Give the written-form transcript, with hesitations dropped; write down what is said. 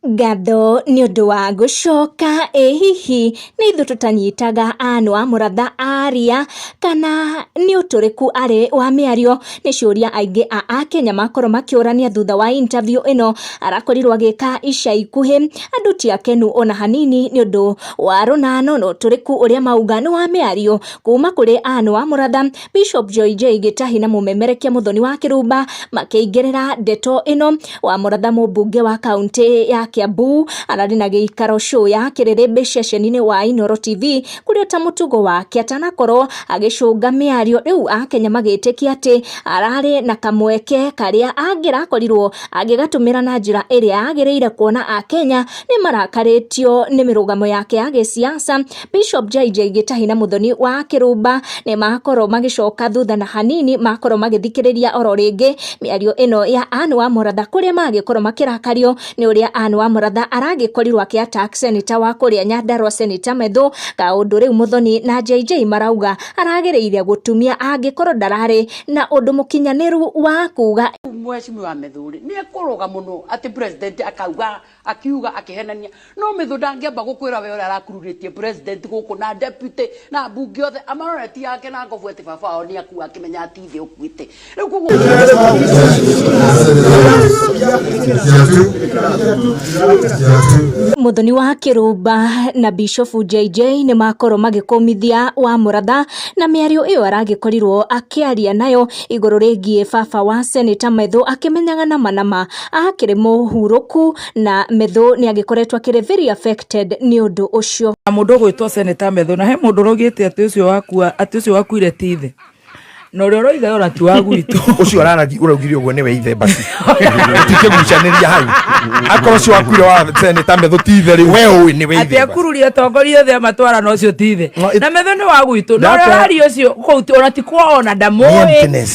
Ngatho nĩ ũndũ wa gũcoka hihi nĩ ithuĩ tũtanyitaga Anne Mũratha aria kana nĩ ũtũrĩku arĩ wa mĩario nĩ ciũria aingĩ a Akenya makorwo makĩũrania thutha wa interview ĩno arakorirwo agĩka ica ikuhĩ. Andũ ti akenu ona hanini nĩ ũndũ wa rũnano na ũtũrĩku ũrĩa mauga nĩ wa mĩario kuma kũrĩ Anne Mũratha, Bishop Joy J Gĩtahi na mũmemerekia Mũthoni wa Kĩrumba makĩingĩrĩra ndeto ĩno. Wa Mũratha mũmbunge wa kaunti ya Kiambu ararĩ na gĩikaro show ya Kĩrĩrĩmbĩ ceceni-inĩ wa Inooro TV kũrĩa ta mũtugo wake atanakorwo agĩcũnga mĩario. Rĩu Akenya magĩtĩkia atĩ ararĩ na kamweke karĩa angĩrakorirwo agĩgatũmĩra na njĩra ĩrĩa agĩrĩire, kuona Akenya nĩ marakarĩtio nĩ mĩrũgamo yake ya gĩsiasa. Bishop JJ Gĩtahi na Mũthoni wa Kĩrumba nĩ makorwo magĩcoka thutha na hanini makorwo magĩthikĩrĩria oro rĩngĩ mĩario ĩno ya Anne Mũratha, kũrĩa magĩkorwo makĩrakario nĩ ũrĩa Anne Mũratha aragĩkorirwo akĩ-attack senator wa kũrĩa Nyandarua, Senator Medhu. Kaũndũ rĩu Mũthoni na JJ marauga aragĩrĩire gũtumia angĩkorwo ndararĩ na ũndũ mũkinyanĩru wa kuga. Mheshimiwa Medhu nĩ ekũrũga mũno atĩ president akiuga akĩhenania, no Medhu ndangĩamba gũkwĩra we ũrĩa arakururĩtie president gũkũ na deputy na mbunge othe amaroreti yake na ngobu ati baba wao nĩ akua akĩmenya ati ithe ũkuĩte. Rĩu koguo Mũthoni wa Kĩrumba na Bishop JJ nĩ makorwo magĩkũmithia wa Mũratha na mĩario ĩyo aragĩkorirwo akĩaria nayo igũrũ rĩgiĩ baba wa Senator Medhu, akĩmenyaga nama akĩrĩ mũhurũku na Medhu nĩ agĩkoretwo akĩrĩ very affected nĩ ũndũ ũcio. Mũndũ ũgwĩtwo Senator Medhu na he mũndũ ũrogĩte atĩ ũcio wakuire ti ithe, na ũrĩa ũroiga ona ti wa gwitũ. Ũcio ũraugire ũguo nĩwe ithe basi tikĩgucanĩria hau akorwo ũcio wakuire wa Senator Medhu ti ithe rĩu we ũĩ nĩwe ithe atĩ akururie atongoria othe matwara na ũcio ti ithe na Medhu nĩ wa gwitũ, na ũrĩa ũraria ũcio kũu ona ti kwao ona ndamũĩ.